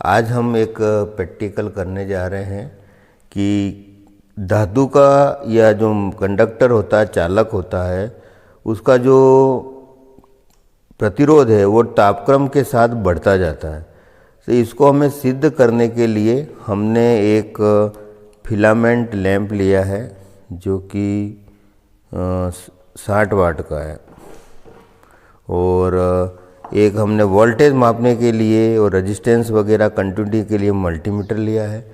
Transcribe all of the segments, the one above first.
आज हम एक प्रैक्टिकल करने जा रहे हैं कि धातु का या जो कंडक्टर होता है, चालक होता है, उसका जो प्रतिरोध है वो तापक्रम के साथ बढ़ता जाता है। तो इसको हमें सिद्ध करने के लिए हमने एक फिलामेंट लैंप लिया है जो कि 60 वाट का है, और एक हमने वोल्टेज मापने के लिए और रेजिस्टेंस वगैरह कंटिन्यूटी के लिए मल्टीमीटर लिया है।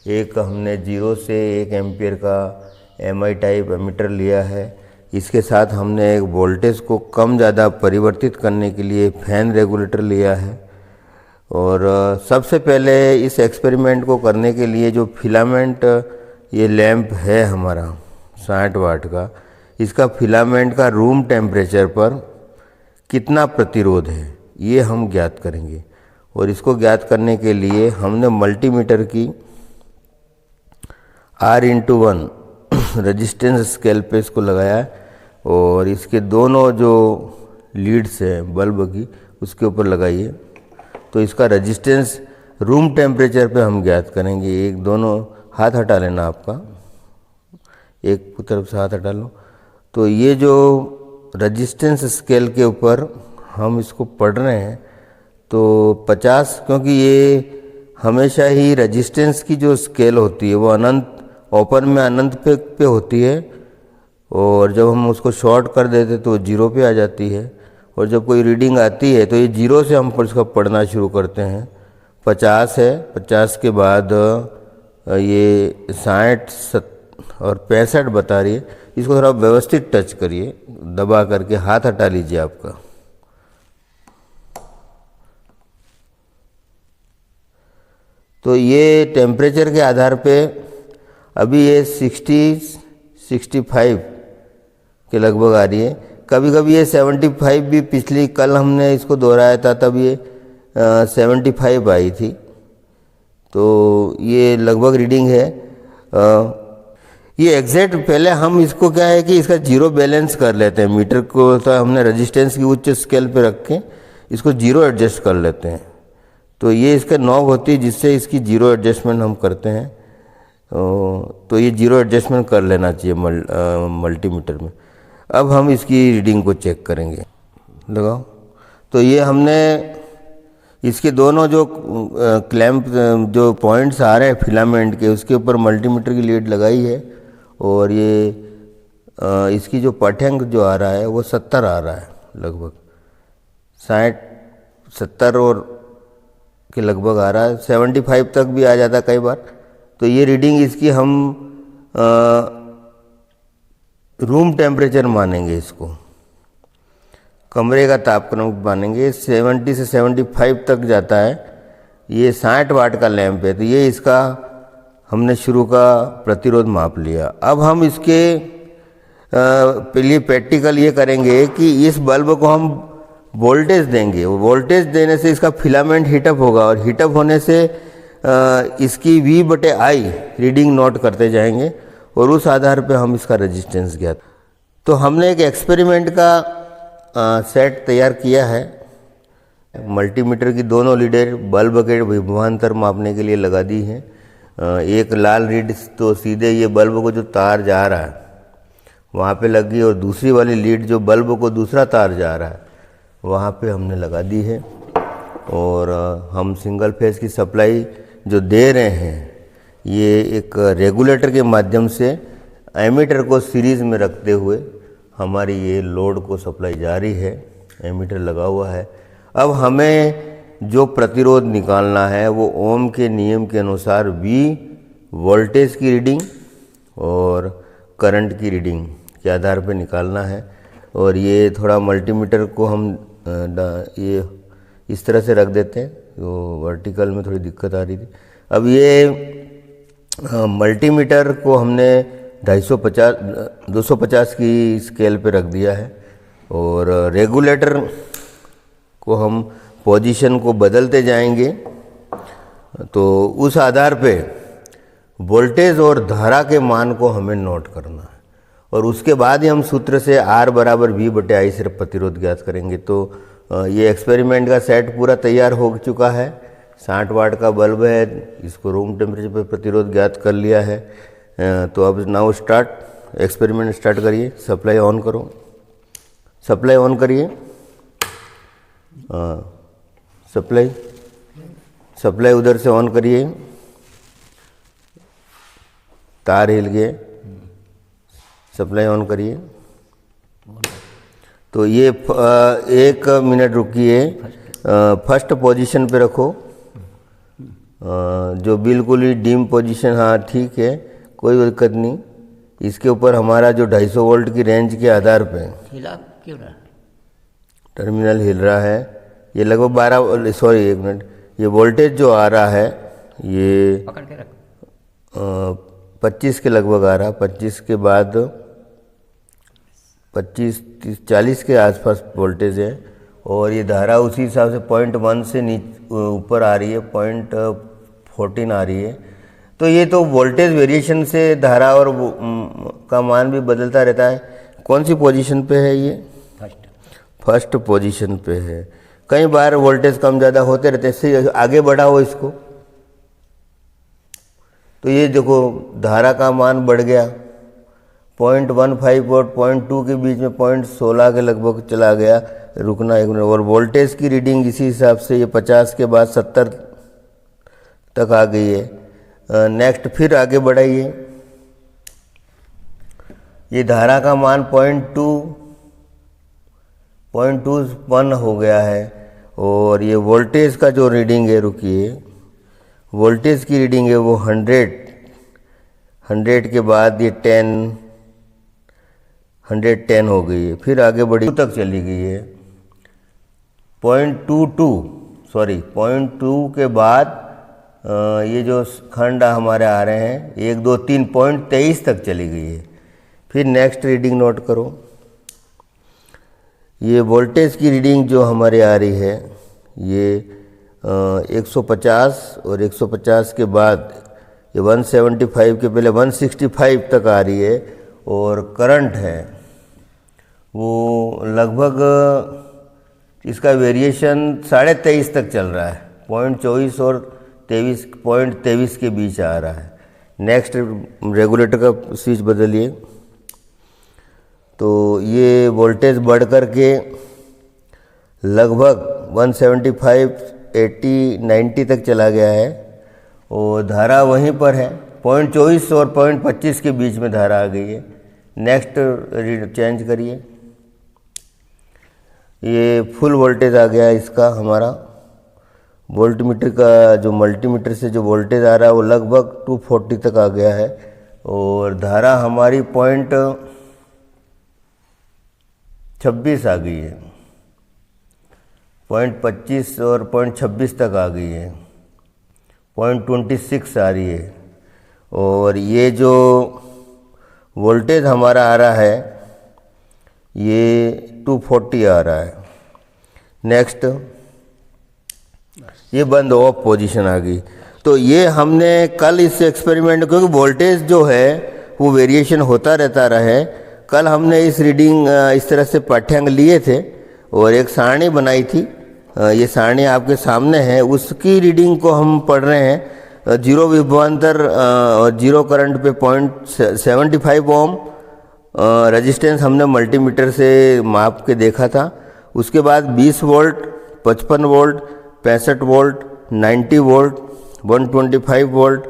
एक हमने 0 से 1 एम्पियर का MI टाइप एमीटर लिया है। इसके साथ हमने एक वोल्टेज को कम ज़्यादा परिवर्तित करने के लिए फैन रेगुलेटर लिया है। और सबसे पहले इस एक्सपेरिमेंट को करने के लिए जो फिलामेंट ये लैंप है हमारा 60 वाट का, इसका फिलामेंट का रूम टेम्परेचर पर कितना प्रतिरोध है ये हम ज्ञात करेंगे। और इसको ज्ञात करने के लिए हमने मल्टीमीटर की R/1 रेजिस्टेंस स्केल पे इसको लगाया है, और इसके दोनों जो लीड्स हैं बल्ब की उसके ऊपर लगाइए। तो इसका रेजिस्टेंस रूम टेम्परेचर पे हम ज्ञात करेंगे। एक दोनों हाथ हटा लेना, आपका एक तरफ से हाथ हटा लो। तो ये जो रेजिस्टेंस स्केल के ऊपर हम इसको पढ़ रहे हैं तो 50, क्योंकि ये हमेशा ही रेजिस्टेंस की जो स्केल होती है वो अनंत, ओपन में अनंत पे होती है, और जब हम उसको शॉर्ट कर देते तो 0 पे आ जाती है। और जब कोई रीडिंग आती है तो ये 0 से हम उसका पढ़ना शुरू करते हैं। 50 है, 50 के बाद ये 60 और 65 बता रही है। इसको थोड़ा व्यवस्थित टच करिए, दबा करके हाथ हटा लीजिए आपका। तो ये टेम्परेचर के आधार पे अभी ये 60-65 के लगभग आ रही है। कभी कभी ये 75 भी, पिछली कल हमने इसको दोहराया था तब ये 75 आई थी। तो ये लगभग रीडिंग है। ये एग्जैक्ट पहले हम इसको क्या है कि इसका 0 बैलेंस कर लेते हैं। मीटर को तो हमने रेजिस्टेंस की उच्च स्केल पे रख के इसको 0 एडजस्ट कर लेते हैं। तो ये इसका नॉब होती है जिससे इसकी 0 एडजस्टमेंट हम करते हैं। तो ये 0 एडजस्टमेंट कर लेना चाहिए मल्टीमीटर में। अब हम इसकी रीडिंग को चेक करेंगे। लगाओ। तो ये हमने इसके दोनों जो क्लैंप जो पॉइंट्स आ रहे हैं फिलामेंट के, उसके ऊपर मल्टीमीटर की लीड लगाई है, और ये इसकी जो पाठ्यांक जो आ रहा है वो 70 आ रहा है, लगभग 60-70 और के लगभग आ रहा है। 75 तक भी आ जाता कई बार। तो ये रीडिंग इसकी हम रूम टेम्परेचर मानेंगे, इसको कमरे का तापक्रम मानेंगे। 70 से 75 तक जाता है। ये 60 वाट का लैंप है, तो ये इसका हमने शुरू का प्रतिरोध माप लिया। अब हम इसके लिए प्रैक्टिकल ये करेंगे कि इस बल्ब को हम वोल्टेज देंगे। वोल्टेज देने से इसका फिलामेंट हीटअप होगा, और हीटअप होने से इसकी V/I रीडिंग नोट करते जाएंगे, और उस आधार पे हम इसका रेजिस्टेंस ज्ञात। तो हमने एक एक्सपेरिमेंट का सेट तैयार किया है। मल्टीमीटर की दोनों लीडें बल्ब के विभवांतर मापने के लिए लगा दी हैं। एक लाल लीड तो सीधे ये बल्ब को जो तार जा रहा है वहाँ पे लगी, और दूसरी वाली लीड जो बल्ब को दूसरा तार जा रहा है वहाँ पे हमने लगा दी है। और हम सिंगल फेज की सप्लाई जो दे रहे हैं ये एक रेगुलेटर के माध्यम से एमीटर को सीरीज़ में रखते हुए हमारी ये लोड को सप्लाई जारी है। एमीटर लगा हुआ है। अब हमें जो प्रतिरोध निकालना है वो ओम के नियम के अनुसार V वोल्टेज की रीडिंग और करंट की रीडिंग के आधार पर निकालना है। और ये थोड़ा मल्टीमीटर को हम ये इस तरह से रख देते हैं, तो वर्टिकल में थोड़ी दिक्कत आ रही थी। अब ये मल्टीमीटर को हमने 250 की स्केल पे रख दिया है, और रेगुलेटर को हम पोजीशन को बदलते जाएंगे। तो उस आधार पे वोल्टेज और धारा के मान को हमें नोट करना है, और उसके बाद ही हम सूत्र से R = V/I सिर्फ प्रतिरोध ज्ञात करेंगे। तो ये एक्सपेरिमेंट का सेट पूरा तैयार हो चुका है। 60 वाट का बल्ब है, इसको रूम टेम्परेचर पे प्रतिरोध ज्ञात कर लिया है। तो अब नाउ स्टार्ट, एक्सपेरिमेंट स्टार्ट करिए। सप्लाई ऑन करो, सप्लाई ऑन करिए। सप्लाई उधर से ऑन करिए। तार हिल गए, सप्लाई ऑन करिए। तो ये 1 मिनट रुकिए, फर्स्ट पोजीशन पे रखो, जो बिल्कुल ही डिम पोजीशन। हाँ ठीक है, कोई दिक्कत नहीं। इसके ऊपर हमारा जो 250 वोल्ट की रेंज के आधार पे हिला क्यों रहा? टर्मिनल हिल रहा है। ये लगभग 1 मिनट, ये वोल्टेज जो आ रहा है ये पकड़ के रख। 25 के लगभग आ रहा, 25 के बाद 25, 30, 40 के आसपास वोल्टेज है। और ये धारा उसी हिसाब से 0.1 से ऊपर आ रही है, 0.14 आ रही है। तो ये तो वोल्टेज वेरिएशन से धारा और का मान भी बदलता रहता है। कौन सी पोजीशन पे है ये? फर्स्ट पोजीशन पे है। कई बार वोल्टेज कम ज़्यादा होते रहते हैं, इससे आगे बढ़ाओ इसको। तो ये देखो धारा का मान बढ़ गया, 0.15 और 0.2 के बीच में 0.16 के लगभग चला गया। रुकना 1 मिनट। और वोल्टेज की रीडिंग इसी हिसाब से ये 50 के बाद 70 तक आ गई है। नेक्स्ट फिर आगे बढ़ाइए। ये धारा का मान 0.21 हो गया है। और ये वोल्टेज का जो रीडिंग है, रुकिए, वोल्टेज की रीडिंग है वो 100 के बाद ये 110 हो गई है। फिर आगे बढ़ी तक चली गई है। 0.2 के बाद ये जो खंड हमारे आ रहे हैं 1, 2, 3, 0.23 तक चली गई है। फिर नेक्स्ट रीडिंग नोट करो। ये वोल्टेज की रीडिंग जो हमारे आ रही है ये 150 और 150 के बाद ये 175 के पहले 165 तक आ रही है। और करंट है वो लगभग इसका वेरिएशन 23.5 तक चल रहा है, 0.24 और 0.23 के बीच आ रहा है। नेक्स्ट रेगुलेटर का स्विच बदलिए। तो ये वोल्टेज बढ़ कर के लगभग 175, 80, 90 तक चला गया है। और धारा वहीं पर है, 0.24 और 0.25 के बीच में धारा आ गई है। नेक्स्ट चेंज करिए। ये फुल वोल्टेज आ गया इसका हमारा। वोल्टमीटर का जो मल्टीमीटर से जो वोल्टेज आ रहा है वो लगभग 240 तक आ गया है। और धारा हमारी 0.26 आ गई है, 0.25 और 0.26 तक आ गई है, 0.26 आ रही है। और ये जो वोल्टेज हमारा आ रहा है ये 240 आ रहा है। नेक्स्ट ये बंद ऑफ पोजीशन आ गई। तो ये हमने कल इस एक्सपेरिमेंट, क्योंकि वोल्टेज जो है वो वेरिएशन होता रहता रहे, कल हमने इस रीडिंग इस तरह से पाठ्यांक लिए थे और एक सारणी बनाई थी। ये सारणी आपके सामने है, उसकी रीडिंग को हम पढ़ रहे हैं। 0 विभवांतर और 0 करंट पे 0.75 ओम रेजिस्टेंस हमने मल्टीमीटर से माप के देखा था। उसके बाद 20 volt, 55 volt, 65 volt, 90 volt, 125 volt,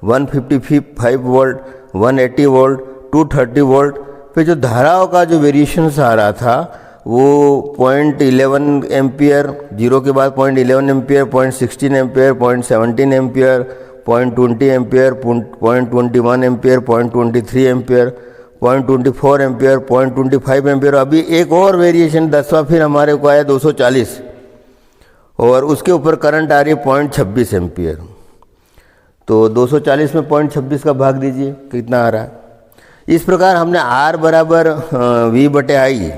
155 volt, 180 volt, 230 volt. फिर जो धाराओं का जो वेरिएशंस आ रहा था वो 0.11 एम्पियर, 0 के बाद 0.11 ampere, 0.16 ampere, 0.17 ampere, 0.20 ampere, 0.21 ampere, 0.23 ampere, 0.24 ampere, 0.25 ampere. अभी एक और वेरिएशन 10वां फिर हमारे को आया 240 और उसके ऊपर करंट आ रही है 0.26 एम्पियर। तो 240 में 0.26 का भाग दीजिए कितना आ रहा है। इस प्रकार हमने R बराबर V/I,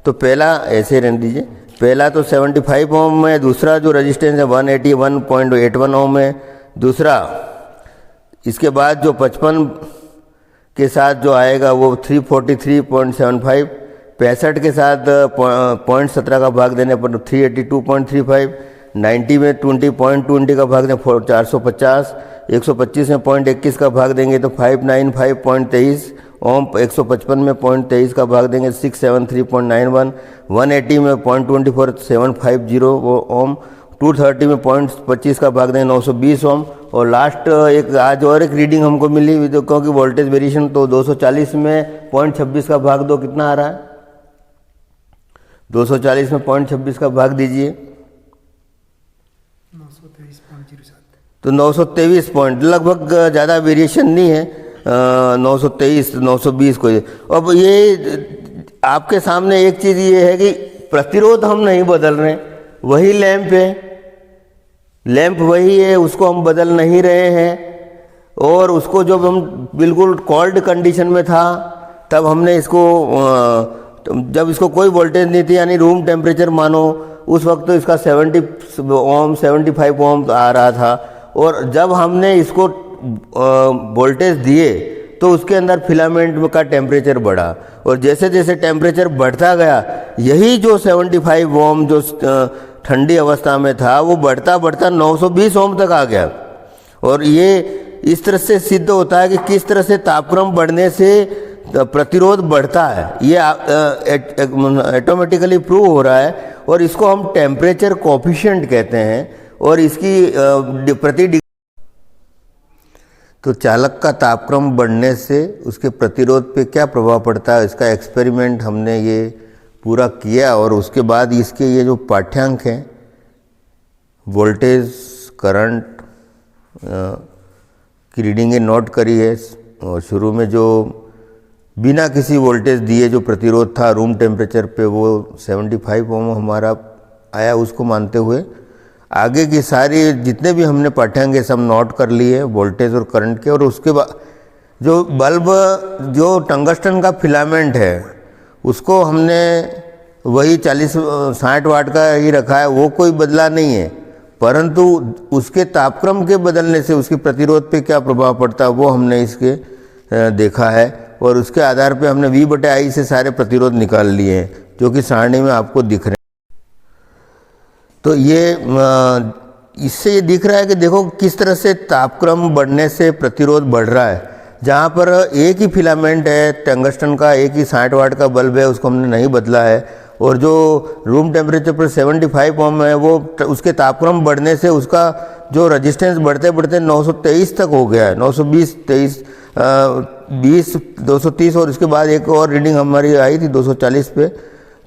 तो पहला ऐसे रहने दीजिए। पहला तो 75 ओम है, दूसरा जो रेजिस्टेंस है 181.81 ओम है, दूसरा इसके बाद जो 55 के साथ जो आएगा वो 343.75, 65 के साथ 0.17 का भाग देने पर 382.35, 90 में 20 का भाग दें 450, 125 में 0.21 का भाग देंगे तो 595.23 ओम, 155 में 0.23 का भाग देंगे 673.91, 180 में 0.24750 ओम, 230 में 0.25 का भाग देंगे 920 ओम। और लास्ट एक आज और एक रीडिंग हमको मिली तो क्योंकि वोल्टेज वेरिएशन तो 240 में 0.26 का भाग दो कितना आ रहा है, 240 में 0.26 का भाग दीजिए 923.07। तो 923 पॉइंट, लगभग ज़्यादा वेरिएशन नहीं है, 923 920 को। अब ये आपके सामने एक चीज़ ये है कि प्रतिरोध हम नहीं बदल रहे, वही लैंप है, लैंप वही है, उसको हम बदल नहीं रहे हैं। और उसको जब हम बिल्कुल कोल्ड कंडीशन में था तब हमने इसको जब इसको कोई वोल्टेज नहीं थी यानी रूम टेम्परेचर मानो, उस वक्त तो इसका 70 ओम 75 ओम आ रहा था। और जब हमने इसको वोल्टेज दिए तो उसके अंदर फिलामेंट का टेम्परेचर बढ़ा, और जैसे जैसे टेम्परेचर बढ़ता गया यही जो 75 ओम जो ठंडी अवस्था में था वो बढ़ता बढ़ता 920 ओम तक आ गया। और ये इस तरह से सिद्ध होता है कि किस तरह से तापक्रम बढ़ने से प्रतिरोध बढ़ता है, ये ऑटोमेटिकली प्रूव हो रहा है। और इसको हम टेम्परेचर कोफिशिएंट कहते हैं। और इसकी प्रति तो चालक का तापक्रम बढ़ने से उसके प्रतिरोध पे क्या प्रभाव पड़ता है, इसका एक्सपेरिमेंट हमने ये पूरा किया। और उसके बाद इसके ये जो पाठ्यांक हैं वोल्टेज करंट की रीडिंगें नोट करी है। और शुरू में जो बिना किसी वोल्टेज दिए जो प्रतिरोध था रूम टेम्परेचर पे वो 75 ओम हमारा आया, उसको मानते हुए आगे की सारी जितने भी हमने पाठ्यांक सब नोट कर लिए वोल्टेज और करंट के। और उसके बाद जो बल्ब जो टंगस्टन का फिलामेंट है उसको हमने वही 40-60 वाट का ही रखा है, वो कोई बदला नहीं है। परंतु उसके तापक्रम के बदलने से उसके प्रतिरोध पे क्या प्रभाव पड़ता है वो हमने इसके देखा है। और उसके आधार पे हमने V/I से सारे प्रतिरोध निकाल लिए हैं जो कि सारणी में आपको दिख रहे हैं। तो ये इससे ये दिख रहा है कि देखो किस तरह से तापक्रम बढ़ने से प्रतिरोध बढ़ रहा है। जहाँ पर एक ही फिलामेंट है टंगस्टन का, एक ही 60 वाट का बल्ब है, उसको हमने नहीं बदला है। और जो रूम टेम्परेचर पर 75 ओम है वो उसके तापक्रम बढ़ने से उसका जो रेजिस्टेंस बढ़ते बढ़ते 923 तक हो गया है, 920 230। और उसके बाद एक और रीडिंग हमारी आई थी 240 पे,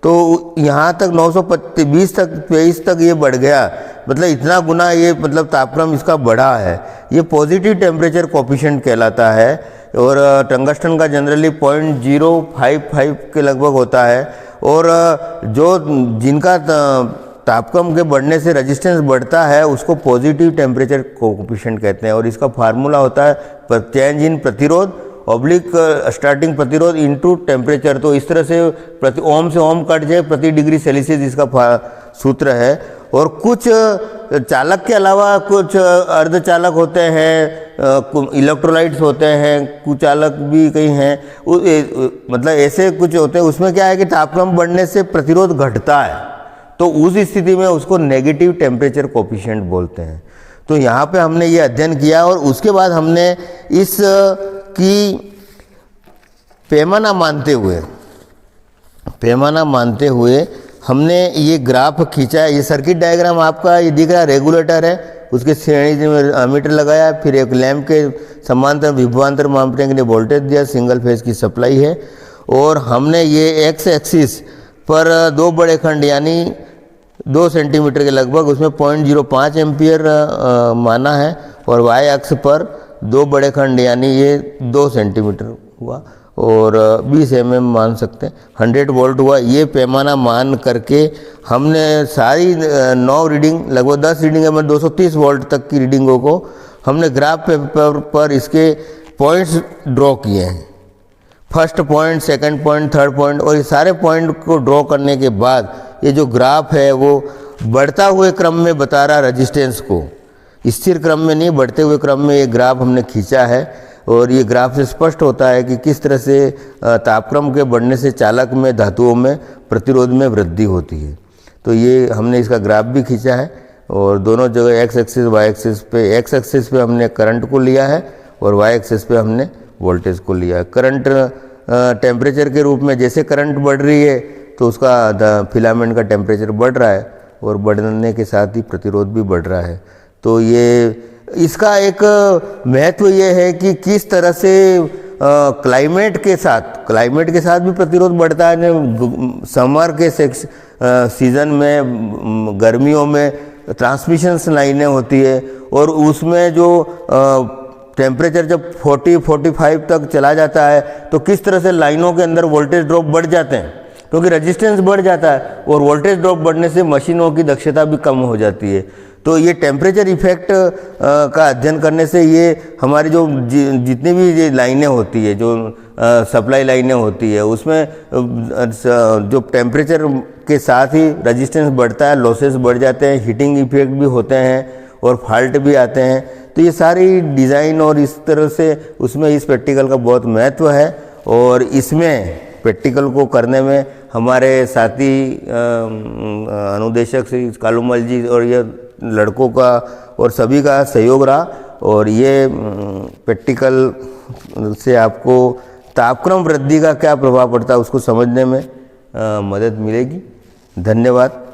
तो यहाँ तक 920 तक 23 तक ये बढ़ गया। मतलब इतना गुना ये मतलब तापक्रम इसका बढ़ा है। ये पॉजिटिव टेम्परेचर कोफिशिएंट कहलाता है। और टंगस्टन का जनरली 0.055 के लगभग होता है। और जो जिनका तापक्रम के बढ़ने से रेजिस्टेंस बढ़ता है उसको पॉजिटिव टेम्परेचर कोफिशिएंट कहते हैं। और इसका फार्मूला होता है चेंज इन प्रतिरोध ऑब्लिक स्टार्टिंग प्रतिरोध इनटू टेम्परेचर। तो इस तरह से प्रति ओम से ओम कट जाए प्रति डिग्री सेल्सियस इसका सूत्र है। और कुछ चालक के अलावा कुछ अर्धचालक होते हैं, इलेक्ट्रोलाइट्स होते हैं, कुचालक भी कई हैं, मतलब ऐसे कुछ होते हैं। उसमें क्या है कि तापक्रम बढ़ने से प्रतिरोध घटता है, तो उस स्थिति में उसको नेगेटिव टेम्परेचर कोफिशिएंट बोलते हैं। तो यहाँ पे हमने ये अध्ययन किया और उसके बाद हमने इस की पैमाना मानते हुए हमने ये ग्राफ खींचा है। ये सर्किट डायग्राम आपका ये दिख रहा है, रेगुलेटर है, उसके श्रेणी में अमीटर लगाया है, फिर एक लैंप के समांतर विभवांतर मापने के लिए वोल्टेज दिया, सिंगल फेज की सप्लाई है। और हमने ये एक्स एक्सिस पर दो बड़े खंड यानी 2 सेंटीमीटर के लगभग उसमें 0.05 एम्पियर माना है। और वाई अक्ष पर दो बड़े खंड यानी ये 2 सेंटीमीटर हुआ और 20 mm मान सकते हैं, 100 वोल्ट हुआ। ये पैमाना मान करके हमने सारी 9 रीडिंग लगभग 10 रीडिंग में 230 वोल्ट तक की रीडिंगों को हमने ग्राफ पेपर पर इसके पॉइंट्स ड्रॉ किए हैं, first point, second point, third point. और ये सारे पॉइंट को ड्रॉ करने के बाद ये जो ग्राफ है वो बढ़ता हुए क्रम में बता रहा रेजिस्टेंस को, स्थिर क्रम में नहीं, बढ़ते हुए क्रम में ये ग्राफ हमने खींचा है। और ये ग्राफ से स्पष्ट होता है कि किस तरह से तापक्रम के बढ़ने से चालक में धातुओं में प्रतिरोध में वृद्धि होती है। तो ये हमने इसका ग्राफ भी खींचा है और दोनों जगह एक्स एक्सिस वाई एक्सिस पे, एक्स एक्सिस पे हमने करंट को लिया है और वाई एक्सिस पे हमने वोल्टेज को लिया है। करंट टेम्परेचर के रूप में जैसे करंट बढ़ रही है तो उसका फिलामेंट का टेम्परेचर बढ़ रहा है और बढ़ने के साथ ही प्रतिरोध भी बढ़ रहा है। तो ये इसका एक महत्व ये है कि किस तरह से क्लाइमेट के साथ भी प्रतिरोध बढ़ता है। समर के सीज़न में, गर्मियों में ट्रांसमिशन लाइनें होती है और उसमें जो टेम्परेचर जब 40-45 तक चला जाता है तो किस तरह से लाइनों के अंदर वोल्टेज ड्रॉप बढ़ जाते हैं, क्योंकि रेजिस्टेंस बढ़ जाता है और वोल्टेज ड्रॉप बढ़ने से मशीनों की दक्षता भी कम हो जाती है। तो ये टेम्परेचर इफेक्ट का अध्ययन करने से ये हमारी जो जितनी भी ये लाइनें होती है, जो सप्लाई लाइनें होती है, उसमें जो टेम्परेचर के साथ ही रेजिस्टेंस बढ़ता है, लॉसेस बढ़ जाते हैं, हीटिंग इफेक्ट भी होते हैं और फॉल्ट भी आते हैं। तो ये सारी डिज़ाइन और इस तरह से उसमें इस प्रैक्टिकल का बहुत महत्व है। और इसमें प्रैक्टिकल को करने में हमारे साथी अनुदेशक श्री कालूमल जी और ये लड़कों का और सभी का सहयोग रहा और ये प्रैक्टिकल से आपको तापक्रम वृद्धि का क्या प्रभाव पड़ता है उसको समझने में मदद मिलेगी। धन्यवाद।